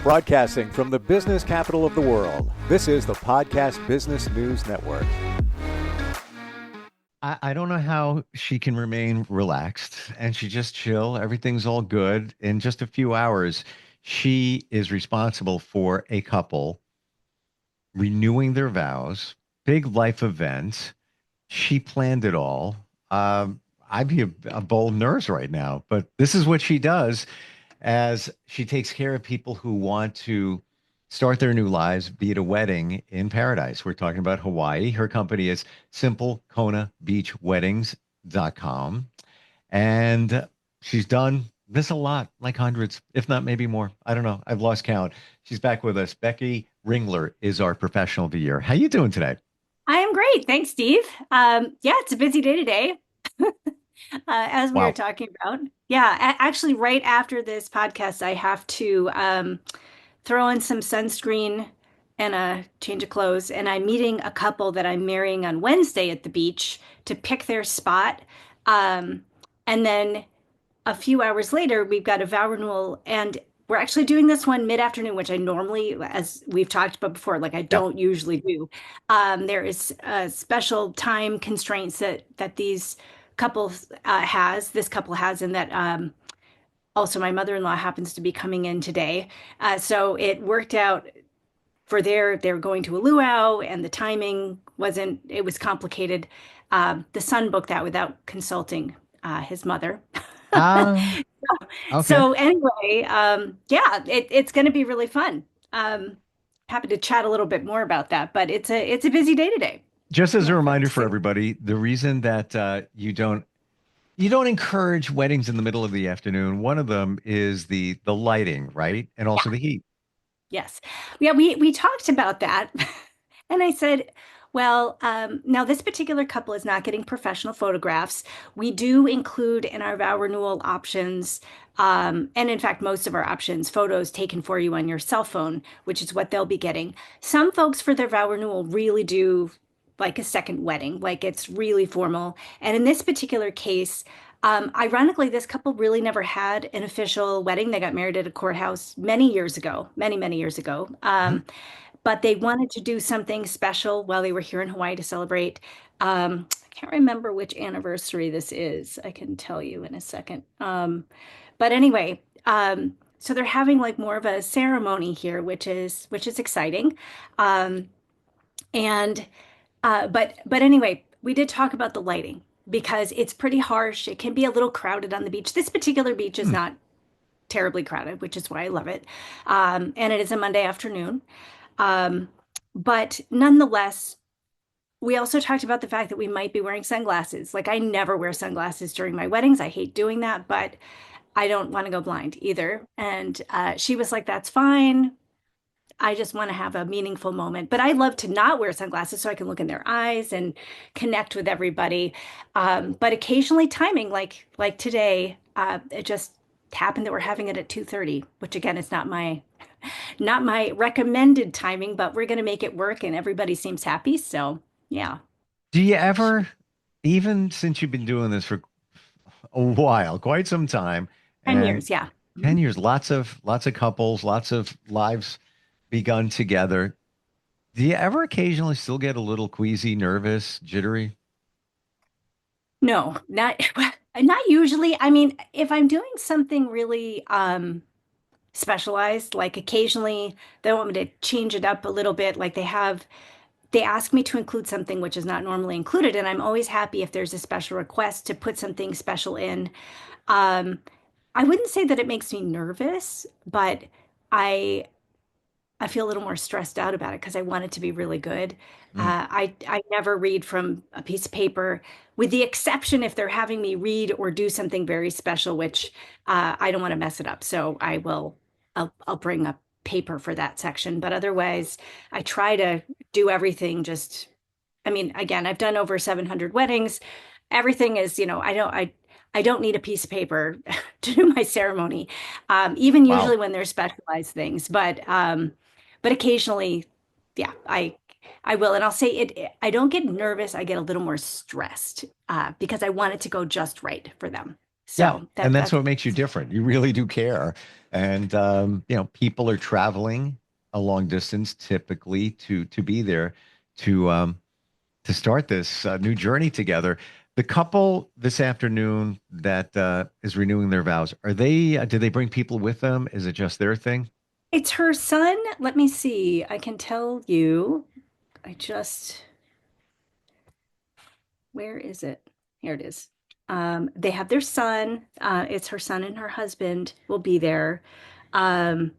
Broadcasting from the business capital of the world, this is the Podcast Business News Network. I don't know how she can remain relaxed and she just chill. Everything's all good. In just a few hours, she is responsible for a couple renewing their vows, big life event. She planned it all. I'd be a bold nurse right now, but this is what she does as she takes care of people who want to start their new lives, be it a wedding in paradise. We're talking about Hawaii. Her company is simplekonabeachweddings.com. And she's done this a lot, like hundreds, if not maybe more. I don't know. I've lost count. She's back with us. Becky Ringler is our professional of the year. How you doing today? I am great. Thanks, Steve. Yeah, it's a busy day today, as we were Wow. talking about. Yeah, actually, right after this podcast, I have to throw in some sunscreen and a change of clothes. And I'm meeting a couple that I'm marrying on Wednesday at the beach to pick their spot. Um, and then a few hours later, we've got a vow renewal, and we're actually doing this one mid-afternoon, which I normally, as we've talked about before, like I Yep. don't usually do. There is special time constraints that these this couple has, and that also my mother-in-law happens to be coming in today. So it worked out for they're going to a luau, and the timing wasn't, it was complicated. The son booked that without consulting his mother. Ah, okay. So anyway, yeah, it's going to be really fun. Um, Happy to chat a little bit more about that, but it's a busy day today. Just as a Yeah, reminder to for say the everybody, the reason that you don't encourage weddings in the middle of the afternoon. One of them is the lighting, right? And yeah, also the heat. yes, yeah. We talked about that, and I said, well, now this particular couple is not getting professional photographs. We do include in our vow renewal options, and in fact, most of our options, photos taken for you on your cell phone, which is what they'll be getting. Some folks for their vow renewal really do like a second wedding, like it's really formal. And in this particular case, ironically, this couple really never had an official wedding. They got married at a courthouse many years ago, many, many years ago. Mhm. But they wanted to do something special while they were here in Hawaii to celebrate. I can't remember which anniversary this is. I can tell you in a second. But anyway, so they're having like more of a ceremony here, which is exciting. Um, and but anyway, we did talk about the lighting because it's pretty harsh. It can be a little crowded on the beach. This particular beach is Hmm. not terribly crowded, which is why I love it. And it is a Monday afternoon. Um, but nonetheless, we also talked about the fact that we might be wearing sunglasses. Like I never wear sunglasses during my weddings. I hate doing that, but I don't want to go blind either. And she was like, that's fine. I just want to have a meaningful moment. But I love to not wear sunglasses so I can look in their eyes and connect with everybody. But occasionally timing, like today, it just happened that we're having it at 2:30, which again is not my recommended timing, but we're going to make it work and everybody seems happy. So, yeah. Do you ever, even since you've been doing this for a while, quite some time, 10 and years. Yeah. 10 Mhm. years, lots of couples, lots of lives begun together. Do you ever occasionally still get a little queasy, nervous, jittery? No, not not usually. I mean, if I'm doing something really specialized, like occasionally they want me to change it up a little bit, like they ask me to include something which is not normally included, and I'm always happy if there's a special request to put something special in. Um, I wouldn't say that it makes me nervous, but I I feel a little more stressed out about it because I want it to be really good. Mm. I never read from a piece of paper, with the exception if they're having me read or do something very special, which I don't want to mess it up. So I'll bring a paper for that section. But otherwise, I try to do everything just, I mean, again, I've done over 700 weddings. Everything is, I don't need a piece of paper to do my ceremony, even Wow. usually when there's specialized things. But occasionally, yeah, I will, and I'll say it. I don't get nervous. I get a little more stressed because I want it to go just right for them. Yeah, So and that's that's what makes you different. You really do care. And people are traveling a long distance typically to be there to to start this new journey together. The couple this afternoon that is renewing their vows, are they did they bring people with them? Is it just their thing? it's her son. Let me see. I can tell you. I just Where is it? Here it is. They have their son. It's her son and her husband will be there. Um,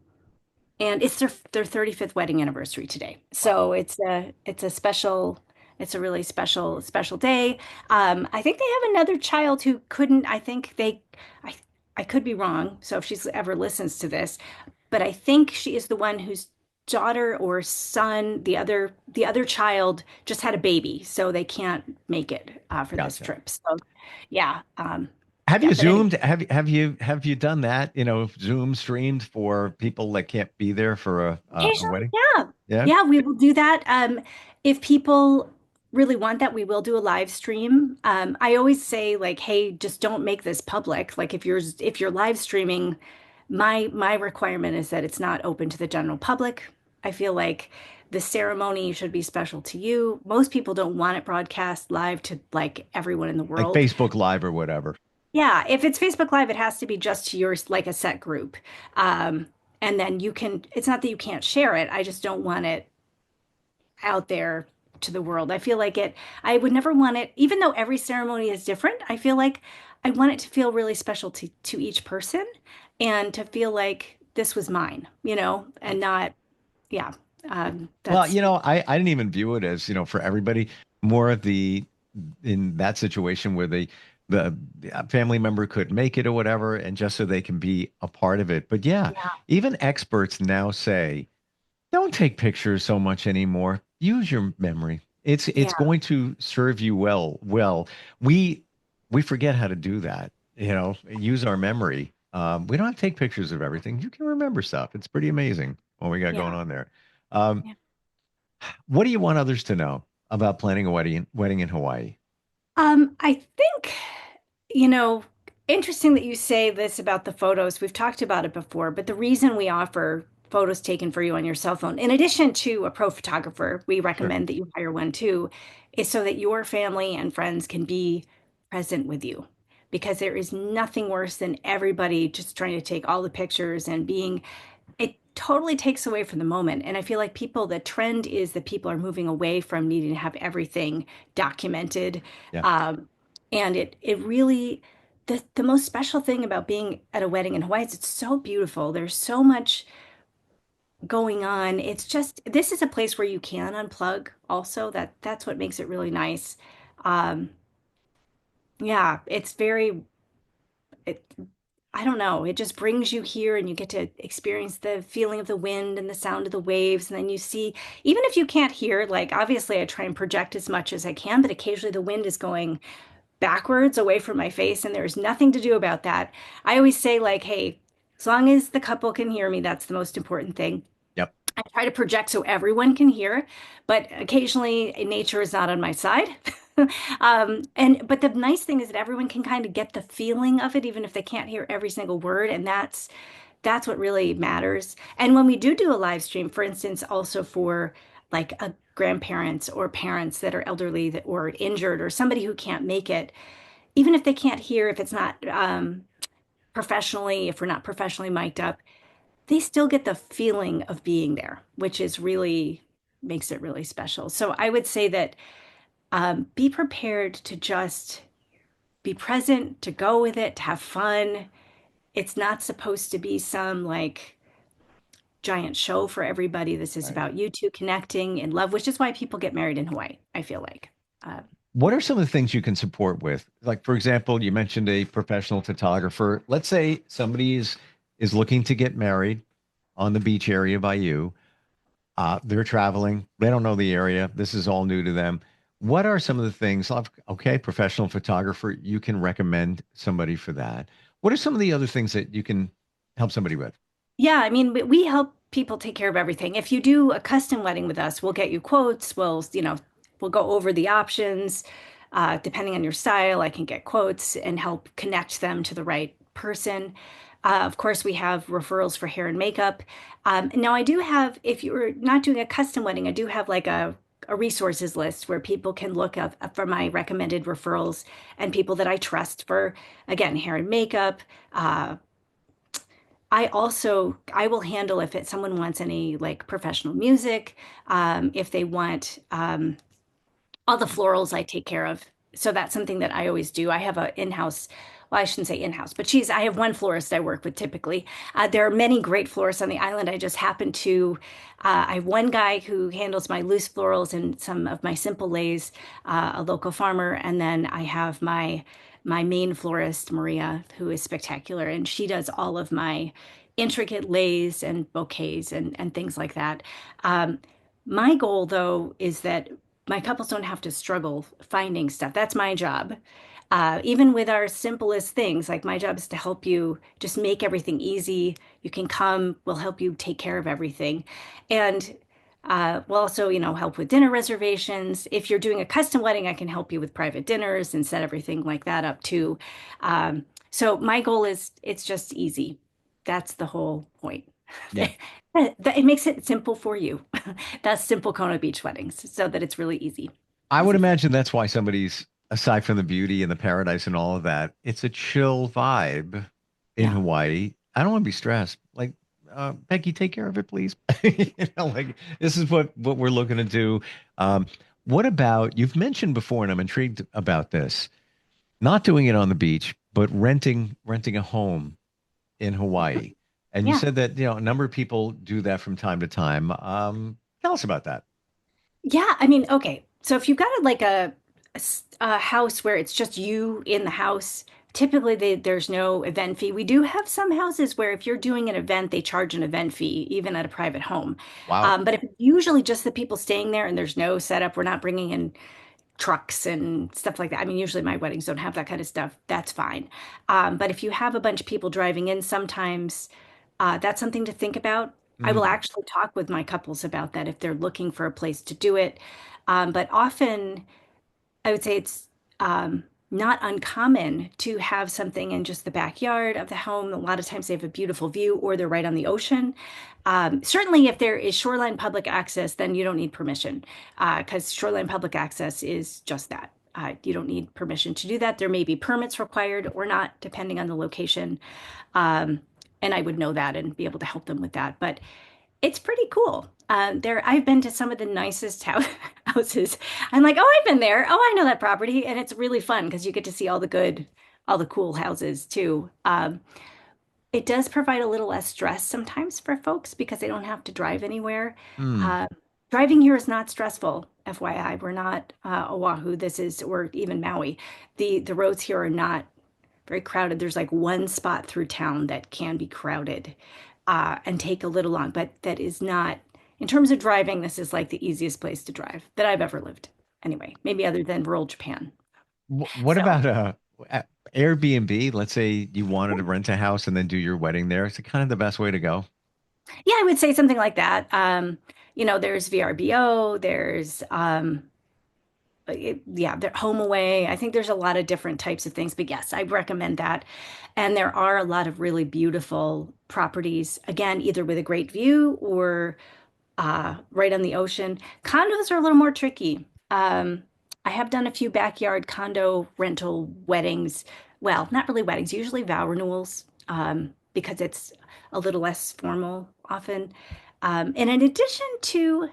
and it's their 35th wedding anniversary today. Wow. So it's a special, it's a really special day. I think they have another child who couldn't, I I could be wrong. So if she's ever listens to this, but I think she is the one whose daughter or son, the other child just had a baby, so they can't make it for this Gotcha. trip. So yeah, Have yeah. you But anyway, zoomed? Have you done that? Zoom streamed for people that can't be there for a occasionally, wedding? yeah, Yeah. yeah, we will do that. If people really want that, we will do a live stream. I always say like, hey, just don't make this public. Like if you're live streaming, my requirement is that it's not open to the general public. I feel like the ceremony should be special to you. Most people don't want it broadcast live to like everyone in the Like world. Facebook Live or whatever. Yeah, if it's Facebook Live, it has to be just to yours, like a set group. Um, and then it's not that you can't share it. I just don't want it out there to the world. I would never want it, even though every ceremony is different, I feel like I want it to feel really special to each person and to feel like this was mine, and not, yeah. Well, That's, I didn't even view it as, for everybody, more of the in that situation where the family member couldn't make it or whatever, and just so they can be a part of it. But yeah, yeah, even experts now say, don't take pictures so much anymore. Use your memory. It's yeah, going to serve you well. Well, we we forget how to do that. Use our memory. We don't have to take pictures of everything. You can remember stuff. It's pretty amazing what we got going yeah. on there. Um, Yeah. what do you want others to know about planning a wedding in Hawaii? I think, you know, interesting that you say this about the photos. We've talked about it before, but the reason we offer photos taken for you on your cell phone, in addition to a pro photographer, we Sure. recommend that you hire one too, is so that your family and friends can be present with you. Because there is nothing worse than everybody just trying to take all the pictures and it totally takes away from the moment. And I feel like the trend is that people are moving away from needing to have everything documented. Yeah. Um, and it really, the most special thing about being at a wedding in Hawaii is it's so beautiful. There's so much going on. This is a place where you can unplug also. That's what makes it really nice. Um, yeah, it, I don't know. It just brings you here and you get to experience the feeling of the wind and the sound of the waves. And then you see, even if you can't hear, like obviously I try and project as much as I can, but occasionally the wind is going backwards away from my face and there's nothing to do about that. I always say, like, hey, as long as the couple can hear me, that's the most important thing. Yep. I try to project so everyone can hear, but occasionally nature is not on my side. But the nice thing is that everyone can kind of get the feeling of it, even if they can't hear every single word, and that's what really matters. And when we do a live stream, for instance, also for like a grandparents or parents that are elderly or injured or somebody who can't make it, even if they can't hear, if it's not professionally, if we're not professionally mic'd up, they still get the feeling of being there, which is really makes it really special. So I would say that be prepared to just be present, to go with it, to have fun. It's not supposed to be some like giant show for everybody. This is Right. about you two connecting in love, which is why people get married in Hawaii, I feel like. Uh, What are some of the things you can support with? Like, for example, you mentioned a professional photographer. Let's say somebody is looking to get married on the beach area by you. They're traveling. They don't know the area. This is all new to them. What are some of the things? Okay, professional photographer, you can recommend somebody for that. What are some of the other things that you can help somebody with? yeah, I mean, we help people take care of everything. If you do a custom wedding with us, we'll get you quotes. We'll go over the options. Depending on your style, I can get quotes and help connect them to the right person. Of course, we have referrals for hair and makeup. Now, I do have, if you're not doing a custom wedding, I do have like a resources list where people can look up for my recommended referrals and people that I trust for, again, hair and makeup. Uh, I will handle if someone wants any like professional music, if they want all the florals I take care of. So that's something that I always do. I have a in-house, well, I shouldn't say in-house, but I have one florist I work with typically. There are many great florists on the island. I just happen to, I have one guy who handles my loose florals and some of my simple lays, a local farmer, and then I have my main florist, Maria, who is spectacular, and she does all of my intricate lays and bouquets and things like that. Um, my goal, though, is that my couples don't have to struggle finding stuff. That's my job. Even with our simplest things, like my job is to help you just make everything easy. You can come, we'll help you take care of everything. And we'll also, help with dinner reservations. If you're doing a custom wedding, I can help you with private dinners and set everything like that up too. So my goal is it's just easy. That's the whole point. Yeah. It makes it simple for you. That's simple Kona Beach weddings, so that it's really easy. I would Easy for. imagine that's why somebody's, aside from the beauty and the paradise and all of that, it's a chill vibe in Yeah. Hawaii. I don't want to be stressed. Like, Becky, take care of it, please. Like this is what we're looking to do. Um, what about you've mentioned before, and I'm intrigued about this, not doing it on the beach, but renting a home in Hawaii. And you Yeah. said that, a number of people do that from time to time. Tell us about that. Yeah, I mean, okay. So if you've got a house where it's just you in the house, typically there's no event fee. We do have some houses where if you're doing an event, they charge an event fee, even at a private home. Wow. But if it's usually just the people staying there and there's no setup, we're not bringing in trucks and stuff like that. I mean, usually my weddings don't have that kind of stuff. That's fine. But if you have a bunch of people driving in, sometimes that's something to think about. I will Mm, actually talk with my couples about that if they're looking for a place to do it. But often, I would say it's not uncommon to have something in just the backyard of the home. A lot of times they have a beautiful view or they're right on the ocean. Certainly, if there is shoreline public access, then you don't need permission because shoreline public access is just that. You don't need permission to do that. There may be permits required or not, depending on the location. Um, and I would know that and be able to help them with that. But it's pretty cool. I've been to some of the nicest houses. I'm like, oh, I've been there. Oh, I know that property, and it's really fun because you get to see all the cool houses too. It does provide a little less stress sometimes for folks because they don't have to drive anywhere. mm. Uh, Driving here is not stressful, FYI. We're not Oahu. This is, or even Maui. The roads here are not very crowded. There's like one spot through town that can be crowded and take a little long, but that is not, in terms of driving, this is like the easiest place to drive that I've ever lived. Anyway, maybe other than rural Japan. What So, about Airbnb? Let's say you wanted to rent a house and then do your wedding there. Is it kind of the best way to go? yeah, I would say something like that. There's VRBO, there's yeah, they're home away. I think there's a lot of different types of things, but yes, I recommend that. And there are a lot of really beautiful properties, again, either with a great view or right on the ocean. Condos are a little more tricky. I have done a few backyard condo rental weddings. Well, not really weddings, usually vow renewals, because it's a little less formal often. And in addition to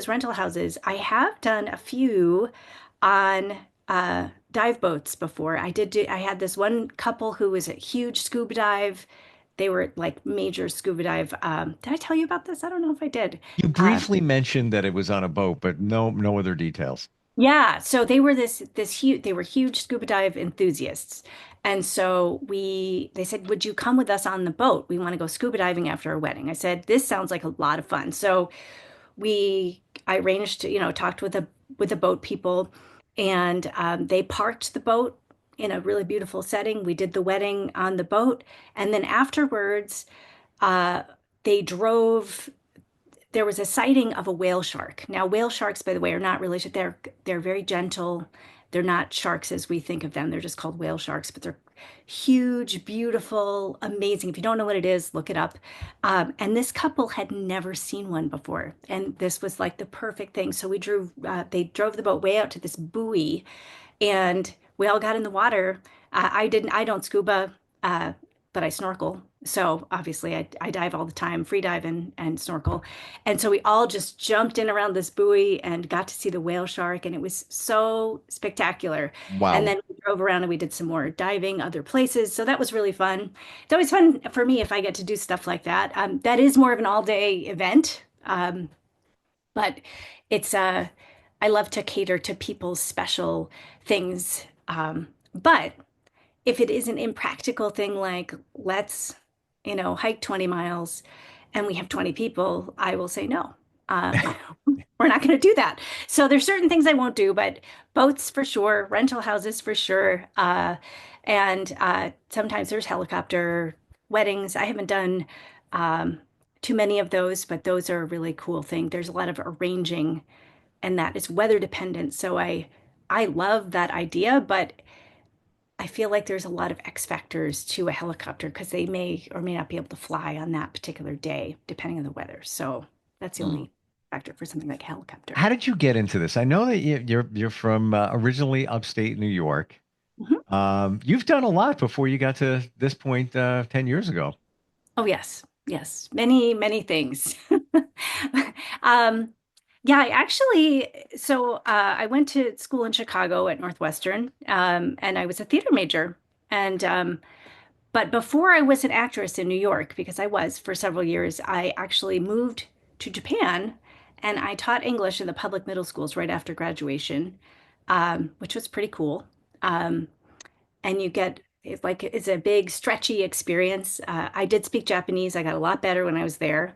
rental houses. I have done a few on dive boats before. I had this one couple who was a huge scuba dive. They were like major scuba dive. Did I tell you about this? I don't know if I did. You Uh, briefly mentioned that it was on a boat, but no other details. yeah, so they were this huge they were huge scuba dive enthusiasts. And so they said, "Would you come with us on the boat? We want to go scuba diving after our wedding." I said, "This sounds like a lot of fun." So I arranged to, talked with the boat people, and they parked the boat in a really beautiful setting. We did the wedding on the boat, and then afterwards, uh, they drove. there was a sighting of a whale shark. Now, whale sharks, by the way, are not really, they're very gentle. They're not sharks as we think of them. They're just called whale sharks, but they're huge, beautiful, amazing. If you don't know what it is, look it up. And this couple had never seen one before, and this was like the perfect thing. So we drove. They drove the boat way out to this buoy, and we all got in the water. I didn't. I don't scuba, uh, but I snorkel. So obviously, I dive all the time, free dive and snorkel. And so we all just jumped in around this buoy and got to see the whale shark, and it was so spectacular. And Wow. then we drove around and we did some more diving other places. So that was really fun. It's always fun for me if I get to do stuff like that. That is more of an all-day event, but it's I love to cater to people's special things. But if it is an impractical thing like let's, hike 20 miles and we have 20 people, I will say no. Uh, we're not going to do that. So there's certain things I won't do, but boats for sure, rental houses for sure. And sometimes there's helicopter weddings. I haven't done um, too many of those, but those are a really cool thing. There's a lot of arranging and that is weather dependent. So I love that idea, but I feel like there's a lot of X factors to a helicopter because they may or may not be able to fly on that particular day, depending on the weather. So that's the only factor for something like a helicopter. How did you get into this? I know that you're from originally upstate New York. Mhm. You've done a lot before you got to this point 10 years ago. Oh, yes. Yes. Many, many things. Um, yeah, I actually, I went to school in Chicago at Northwestern, and I was a theater major. And But before I was an actress in New York, because I was for several years, I actually moved to Japan and I taught English in the public middle schools right after graduation, which was pretty cool. Um, and you get it's a big stretchy experience. I did speak Japanese. I got a lot better when I was there,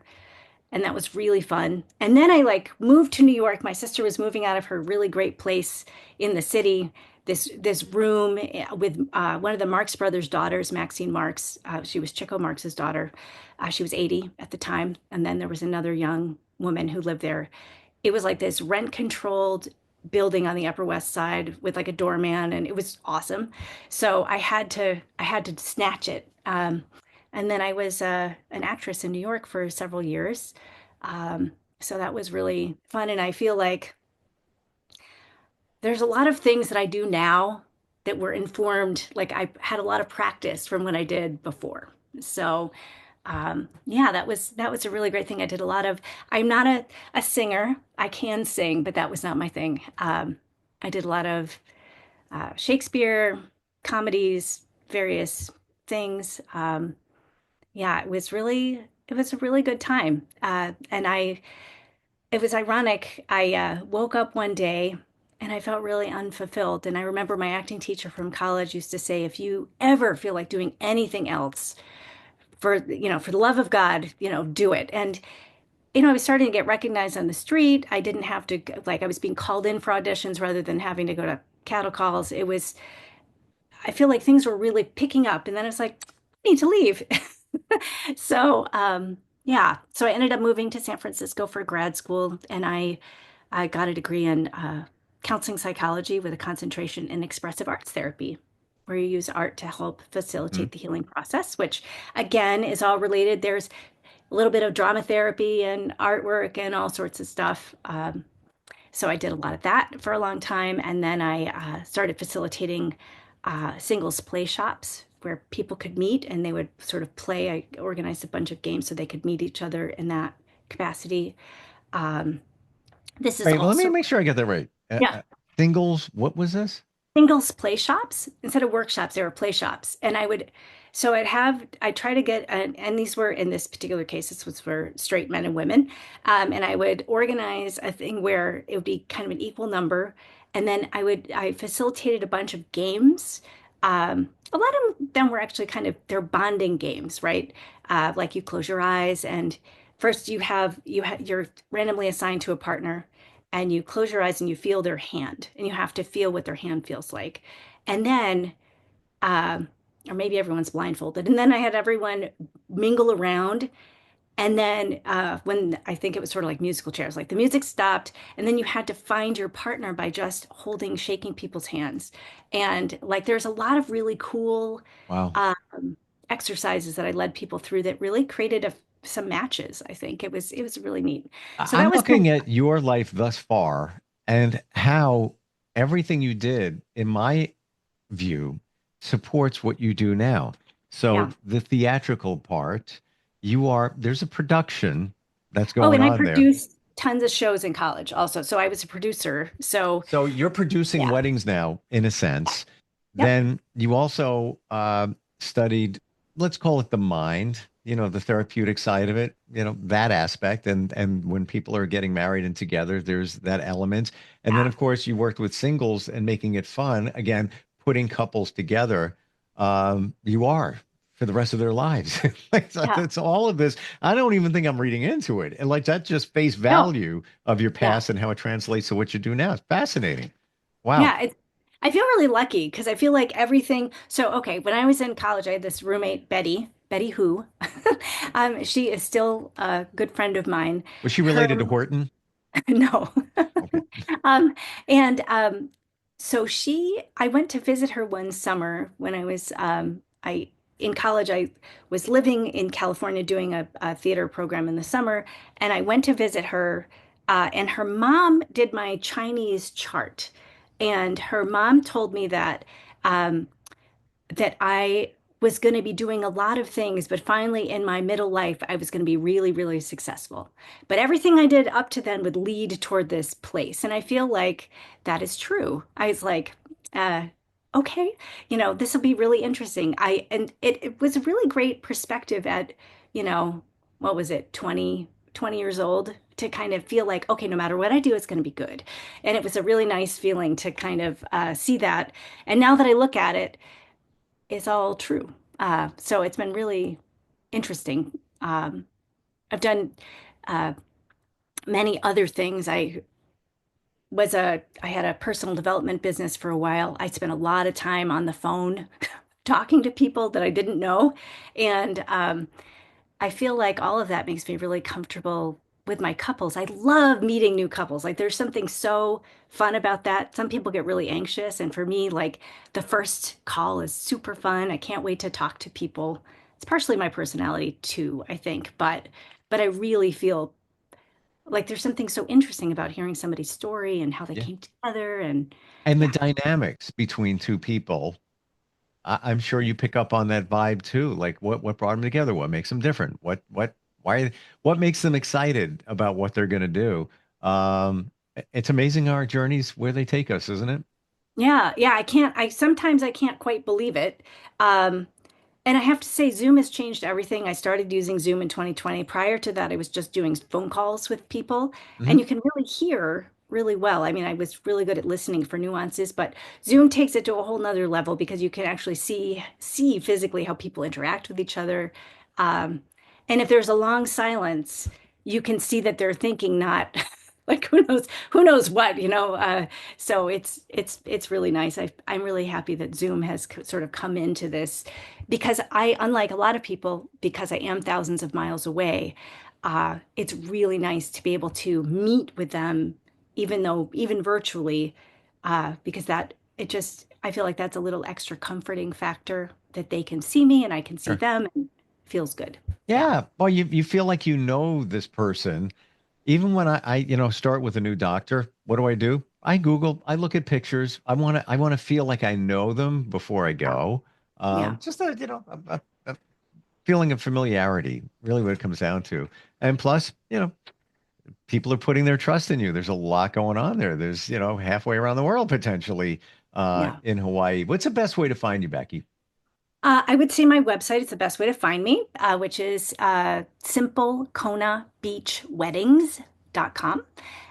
and that was really fun. And then I like moved to New York. My sister was moving out of her really great place in the city. This room with one of the Marx brothers' daughters, Maxine Marx. She was Chico Marx's daughter. She was 80 at the time, and then there was another young woman who lived there. It was like this rent-controlled building on the Upper West Side with like a doorman, and it was awesome. So I had to snatch it. And then I was an actress in New York for several years. So that was really fun. And I feel like there's a lot of things that I do now that were informed, like I had a lot of practice from what I did before. So yeah, that was a really great thing. I did a lot of, I'm not a singer. I can sing, but that was not my thing. I did a lot of Shakespeare, comedies, various things. Yeah, it was a really good time. It was ironic. I woke up one day and I felt really unfulfilled. And I remember my acting teacher from college used to say, if you ever feel like doing anything else for the love of God, do it. And, I was starting to get recognized on the street. I didn't have to, like, I was being called in for auditions rather than having to go to cattle calls. I feel like things were really picking up. And then it's like, I need to leave. So, yeah. So I ended up moving to San Francisco for grad school, and I got a degree in counseling psychology with a concentration in expressive arts therapy, where you use art to help Mm. facilitate the healing process, which again is all related. There's a little bit of drama therapy and artwork and all sorts of stuff. So I did a lot of that for a long time. And then I started facilitating singles play shops where people could meet and they would sort of play. I organized a bunch of games so they could meet each other in that capacity. Um, this is Right, let me also, make sure I get that right. yeah, Singles, what was this? singles play shops instead of workshops. They were play shops. And I try to get, and these were in this particular case, this was for straight men and women. And I would organize a thing where it would be kind of an equal number. And then I facilitated a bunch of games. A lot of them were actually they're bonding games, right? Like you close your eyes and first you're randomly assigned to a partner and you close your eyes and you feel their hand and you have to feel what their hand feels like. And then, um, or maybe everyone's blindfolded. And then I had everyone mingle around And then when I think it was sort of like musical chairs, like the music stopped, and then you had to find your partner by just holding, shaking people's hands. And like there's a lot of really cool Wow. um, exercises that I led people through that really created some matches. I think it was really neat. So I'm that was kind looking at your life thus far and how everything you did, in my view, supports what you do now. So yeah. the theatrical part, there's a production that's Oh, going and I on there. produced tons of shows in college also. So I was a producer. So So you're producing yeah, weddings now, in a sense. yep, Then you also studied, let's call it the mind, the therapeutic side of it, that aspect. And when people are getting married and together, there's that element. And then, yeah, of course, you worked with singles and making it fun. Again, putting couples together. You are for the rest of their lives. Like yeah. that's all of this. I don't even think I'm reading into it. And like that's just face No, value of your yeah. past and how it translates to what you do now. It's fascinating. Wow. Yeah, I feel really lucky because I feel like everything. So, okay, when I was in college, I had this roommate, Betty who, she is still a good friend of mine. Was she Her, related to Horton? no. Okay. Um, and so I went to visit her one summer when in college, I was living in California doing a theater program in the summer, and I went to visit her, and her mom did my Chinese chart. And her mom told me um, that I was going to be doing a lot of things, but finally in my middle life, I was going to be really, really successful. But everything I did up to then would lead toward this place. And I feel like that is true. I was like, uh, okay, this will be really interesting. And it was a really great perspective at, you know, what was it, 20 years old to kind of feel like, okay, no matter what I do, it's going to be good. And it was a really nice feeling to kind of see that. And now that I look at it, it's all true. So it's been really interesting. I've done uh, many other things. I had a personal development business for a while. I spent a lot of time on the phone talking to people that I didn't know, and I feel like all of that makes me really comfortable with my couples. I love meeting new couples. Like there's something so fun about that. Some people get really anxious, and for me, like the first call is super fun. I can't wait to talk to people. It's partially my personality too, I think, but I really feel like there's something so interesting about hearing somebody's story and how they Yeah. came together and And the yeah. dynamics between two people, I'm sure you pick up on that vibe too. Like what brought them together? What makes them different? Why, what makes them excited about what they're going to do? It's amazing our journeys where they take us, isn't it? Yeah, yeah, I sometimes I can't quite believe it. Um, And I have to say, Zoom has changed everything. I started using Zoom in 2020. Prior to that, I was just doing phone calls with people, and Hmm. you can really hear really well. I mean, I was really good at listening for nuances, but Zoom takes it to a whole nother level because you can actually see physically how people interact with each other. Um, and if there's a long silence, you can see that they're thinking not like who knows what. So it's really nice. I'm really happy that Zoom has sort of come into this because unlike a lot of people, because I am thousands of miles away, it's really nice to be able to meet with them, even virtually, because I feel like that's a little extra comforting factor that they can see me and I can see Sure. them and it feels good. Yeah. Yeah. Well, you feel like you know this person. Even when I start with a new doctor, what do? I Google, I look at pictures. I want to feel like I know them before I Yeah. go. Yeah. Just a feeling of familiarity, really what it comes down to. And plus, people are putting their trust in you. There's a lot going on there. There's, halfway around the world potentially Yeah. in Hawaii. What's the best way to find you, Becky? I would say my website is the best way to find me, which is simplekonabeachweddings.com.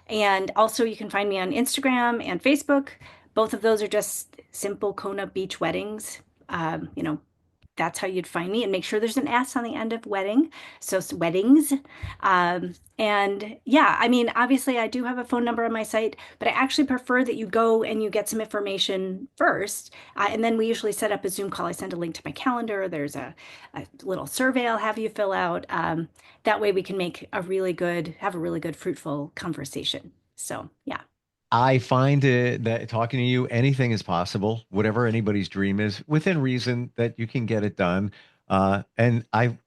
And also, you can find me on Instagram and Facebook. Both of those are just Simple Kona Beach Weddings. Um, you know, that's how you'd find me. And make sure there's an S on the end of wedding. So it's weddings. And yeah, I mean, obviously I do have a phone number on my site, but I actually prefer that you go and you get some information first. And then we usually set up a Zoom call. I send a link to my calendar. There's a little survey I'll have you fill out. That way we can have a really good, fruitful conversation. So yeah. I find it that talking to you, anything is possible, whatever anybody's dream is, within reason that you can get it done. And I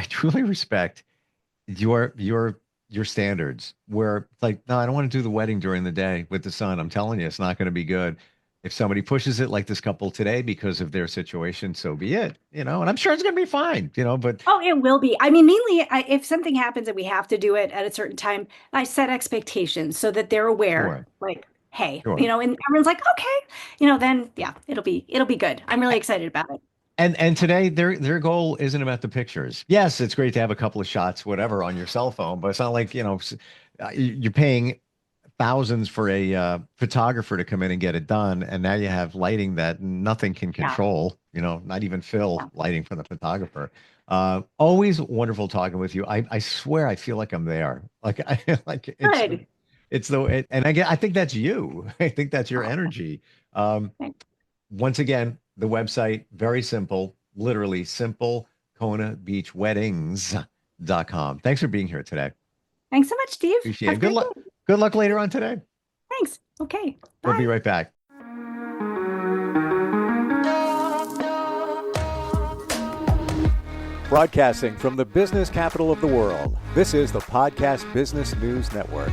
truly respect your standards where it's like, no, I don't want to do the wedding during the day with the sun. I'm telling you, it's not going to be good. If somebody pushes it like this couple today because of their situation, so be it, and I'm sure it's going to be fine, but Oh, it will be. I mean, mainly if something happens and we have to do it at a certain time, I set expectations so that they're aware, sure, like, hey, sure. and everyone's like, okay, then yeah, it'll be good. I'm really excited about it. And today their goal isn't about the pictures. Yes, it's great to have a couple of shots, whatever, on your cell phone, but it's not like, you're paying thousands for a photographer to come in and get it done, and now you have lighting that nothing can Yeah. control, not even Phil Yeah. lighting from the photographer. Always wonderful talking with you. I swear I feel like I'm there. Like like Good. and I think that's you. I think that's your Oh, energy. Um, thanks. Once again, the website, very simple, literally simple, Kona Beach Weddings.com. Thanks for being here today. Thanks so much, Steve. Appreciate Have it. a Good great luck. day. Good luck later on today. Thanks. Okay. We'll be Bye. right back. Broadcasting from the business capital of the world, this is the Podcast Business News Network.